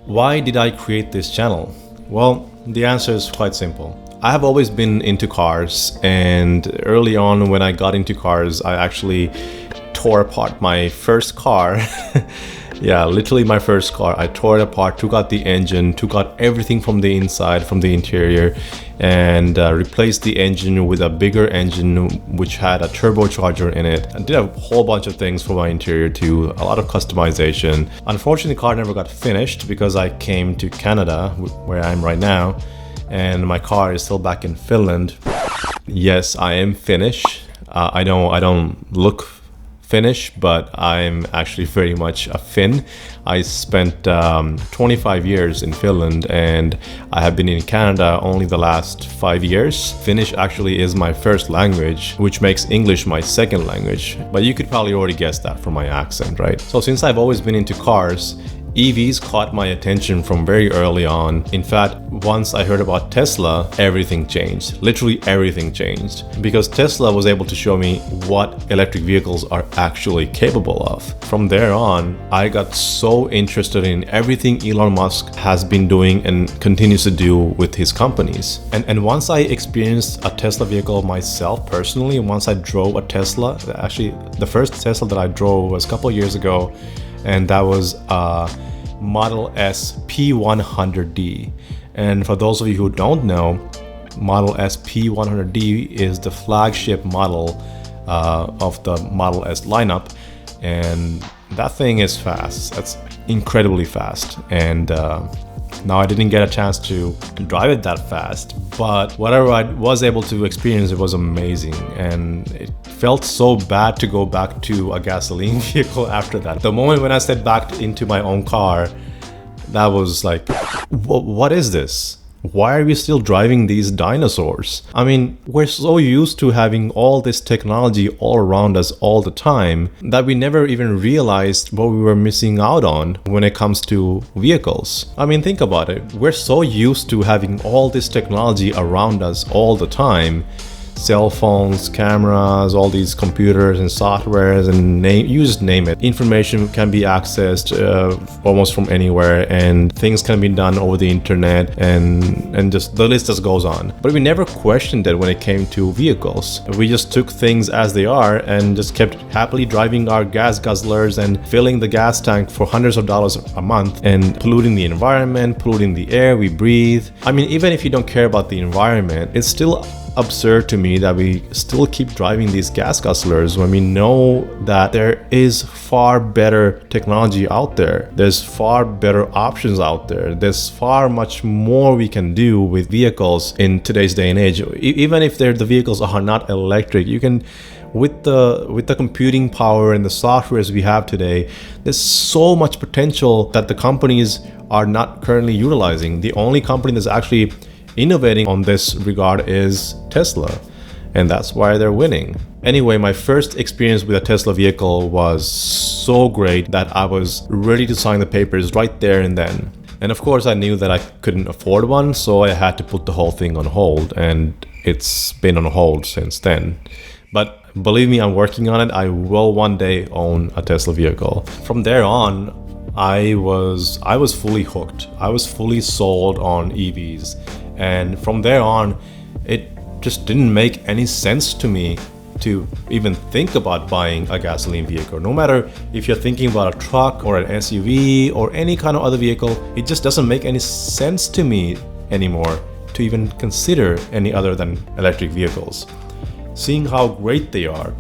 Why did I create this channel? Well, the answer is quite simple. I have always been into cars, and early on when I got into cars, I actually tore apart my first car. Yeah, literally my first car. I tore it apart, took out the engine, took out everything from the inside, from the interior, and replaced the engine with a bigger engine which had a turbocharger in it. I did a whole bunch of things for my interior too, a lot of customization. Unfortunately, the car never got finished because I came to Canada, where I am right now, and my car is still back in Finland. Yes, I am Finnish. I don't look Finnish, but I'm actually very much a Finn. I spent 25 years in Finland, and I have been in Canada only the last 5 years. Finnish actually is my first language, which makes English my second language. But you could probably already guess that from my accent, right? So since I've always been into cars, EVs caught my attention from very early on. In fact, once I heard about Tesla, everything changed. Literally everything changed. Because Tesla was able to show me what electric vehicles are actually capable of. From there on, I got so interested in everything Elon Musk has been doing and continues to do with his companies. And once I experienced a Tesla vehicle myself personally, once I drove a Tesla, actually the first Tesla that I drove was a couple of years ago, and that was a Model S P100D. And for those of you who don't know, Model S P100D is the flagship model of the Model S lineup, and that thing is fast. That's incredibly fast. And now I didn't get a chance to drive it that fast, but whatever I was able to experience, it was amazing, and it felt so bad to go back to a gasoline vehicle after that. The moment when I stepped back into my own car, that was like, what is this? Why are we still driving these dinosaurs? I mean, we're so used to having all this technology all around us all the time that we never even realized what we were missing out on when it comes to vehicles. I mean, think about it. We're so used to having all this technology around us all the time. Cell phones, cameras, all these computers and softwares, and you just name it. Information can be accessed almost from anywhere, and things can be done over the internet, and just the list just goes on. But we never questioned it when it came to vehicles. We just took things as they are and just kept happily driving our gas guzzlers and filling the gas tank for hundreds of dollars a month and polluting the environment, polluting the air we breathe. I mean, even if you don't care about the environment, it's still absurd to me that we still keep driving these gas guzzlers when we know that there is far better technology out there. There's far better options out there. There's far much more we can do with vehicles in today's day and age. Even if the vehicles are not electric, you can, with the computing power and the softwares we have today, there's so much potential that the companies are not currently utilizing. The only company that's actually innovating on this regard is Tesla, and that's why they're winning. Anyway, my first experience with a Tesla vehicle was so great that I was ready to sign the papers right there and then. And of course, I knew that I couldn't afford one, so I had to put the whole thing on hold, and it's been on hold since then. But believe me, I'm working on it. I will one day own a Tesla vehicle. From there on, I was fully hooked. I was fully sold on EVs. And from there on, it just didn't make any sense to me to even think about buying a gasoline vehicle. No matter if you're thinking about a truck or an SUV or any kind of other vehicle, it just doesn't make any sense to me anymore to even consider any other than electric vehicles. Seeing how great they are,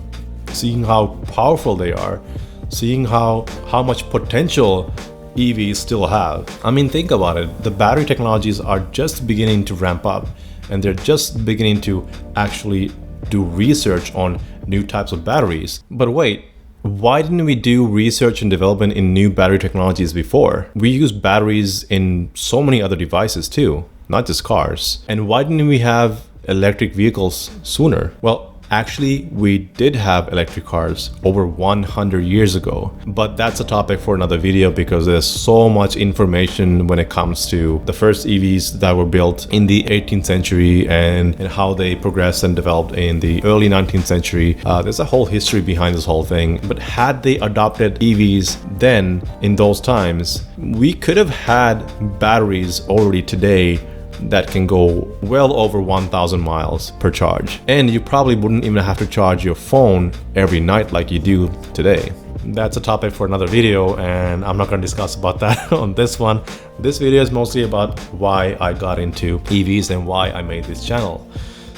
seeing how powerful they are, seeing how much potential EVs still have. I mean, think about it. The battery technologies are just beginning to ramp up, and they're just beginning to actually do research on new types of batteries. But wait, why didn't we do research and development in new battery technologies before? We use batteries in so many other devices too, not just cars. And why didn't we have electric vehicles sooner? Well, Actually, we did have electric cars over 100 years ago, but that's a topic for another video because there's so much information when it comes to the first EVs that were built in the 18th century and how they progressed and developed in the early 19th century. There's a whole history behind this whole thing. But had they adopted EVs then, in those times, we could have had batteries already today that can go well over 1,000 miles per charge. And you probably wouldn't even have to charge your phone every night like you do today. That's a topic for another video, and I'm not going to discuss about that on this one. This video is mostly about why I got into EVs and why I made this channel.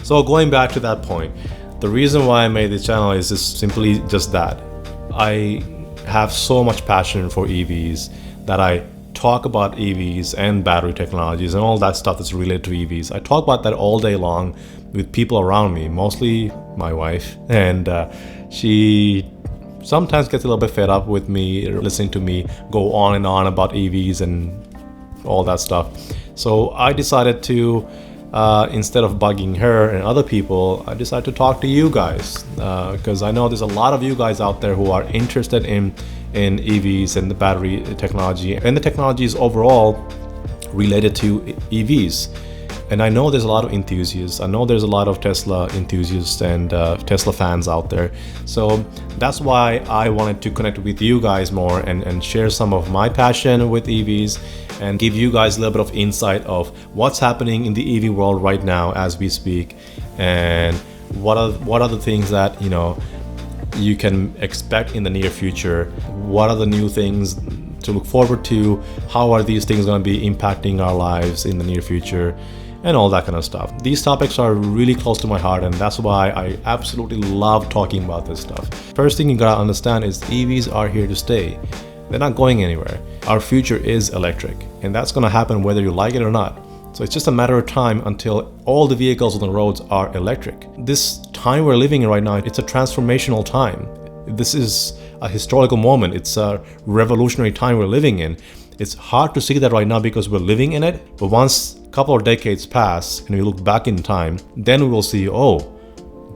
So going back to that point, the reason why I made this channel is simply just that. I have so much passion for EVs that I talk about EVs and battery technologies and all that stuff that's related to EVs. I talk about that all day long with people around me, mostly my wife, and she sometimes gets a little bit fed up with me listening to me go on and on about EVs and all that stuff. So I decided to, instead of bugging her and other people, I decided to talk to you guys because I know there's a lot of you guys out there who are interested in EVs and the battery technology and the technologies overall related to EVs. And I know there's a lot of enthusiasts. I know there's a lot of Tesla enthusiasts and Tesla fans out there. So that's why I wanted to connect with you guys more and share some of my passion with EVs and give you guys a little bit of insight of what's happening in the EV world right now as we speak, and what are the things that you can expect in the near future. What are the new things to look forward to? How are these things going to be impacting our lives in the near future? And all that kind of stuff. These topics are really close to my heart, and that's why I absolutely love talking about this stuff. First thing you gotta understand is EVs are here to stay. They're not going anywhere. Our future is electric, and that's gonna happen whether you like it or not. So it's just a matter of time until all the vehicles on the roads are electric. This time we're living in right now, it's a transformational time. This is a historical moment. It's a revolutionary time we're living in. It's hard to see that right now because we're living in it, but once a couple of decades pass and we look back in time, then we will see, oh,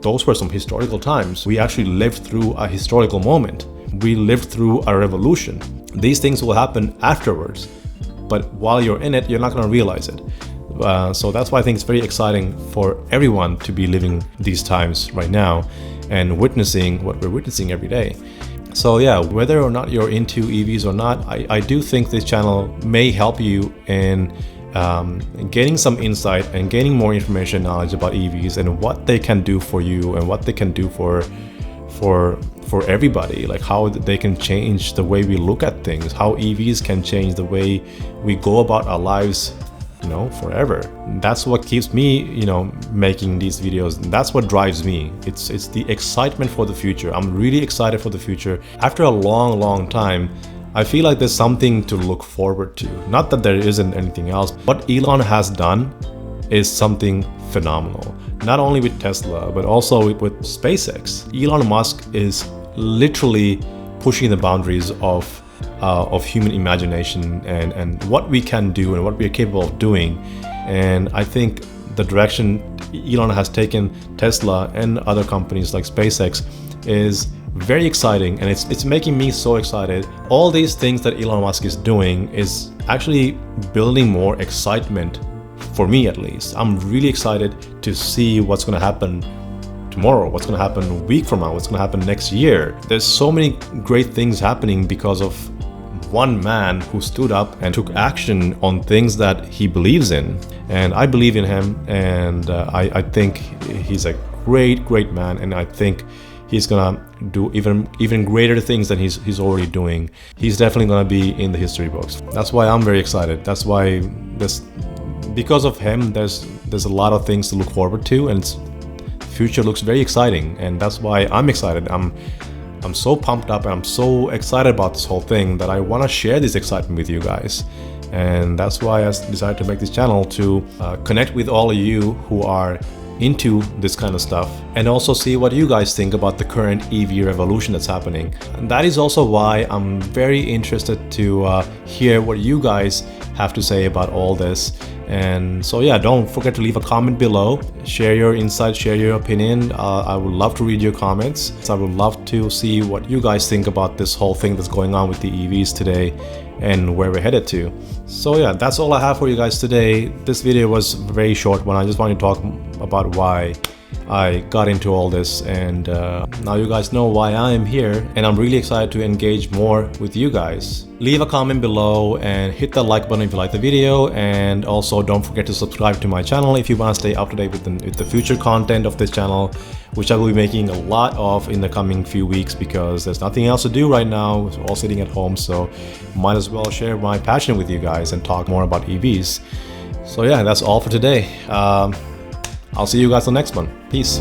those were some historical times. We actually lived through a historical moment. We lived through a revolution. These things will happen afterwards, but while you're in it, you're not going to realize it. So that's why I think it's very exciting for everyone to be living these times right now and witnessing what we're witnessing every day. So yeah, whether or not you're into EVs or not, I do think this channel may help you in getting some insight and gaining more information, knowledge about EVs and what they can do for you and what they can do for everybody, like how they can change the way we look at things, how EVs can change the way we go about our lives, forever. That's what keeps me, making these videos. That's what drives me. It's the excitement for the future. I'm really excited for the future. After a long time, I feel like there's something to look forward to. Not that there isn't anything else. What Elon has done is something phenomenal. Not only with Tesla, but also with SpaceX. Elon Musk is literally pushing the boundaries of human imagination and what we can do and what we are capable of doing. And I think the direction Elon has taken Tesla and other companies like SpaceX is very exciting, and it's making me so excited. All these things that Elon Musk is doing is actually building more excitement for me, at least. I'm really excited to see what's going to happen tomorrow, what's going to happen a week from now, what's going to happen next year. There's so many great things happening because of one man who stood up and took action on things that he believes in. And I believe in him, and I think he's a great man, and I think he's gonna do even greater things than he's already doing. He's definitely gonna be in the history books. That's why I'm very excited. That's why because of him, there's a lot of things to look forward to, and the future looks very exciting. And that's why I'm excited. I'm so pumped up and I'm so excited about this whole thing that I want to share this excitement with you guys. And that's why I decided to make this channel, to connect with all of you who are into this kind of stuff, and also see what you guys think about the current EV revolution that's happening. And that is also why I'm very interested to hear what you guys have to say about all this. And so yeah, don't forget to leave a comment below, share your insights, share your opinion. I would love to read your comments. I would love to see what you guys think about this whole thing that's going on with the EVs today and where we're headed to. So yeah, that's all I have for you guys today. This video was a very short one. I just wanted to talk about why I got into all this, and now you guys know why I am here, and I'm really excited to engage more with you guys. Leave a comment below and hit the like button if you like the video, and also don't forget to subscribe to my channel if you want to stay up to date with the future content of this channel, which I will be making a lot of in the coming few weeks because there's nothing else to do right now. We're all sitting at home, so might as well share my passion with you guys and talk more about EVs. So yeah, that's all for today. I'll see you guys on the next one. Peace.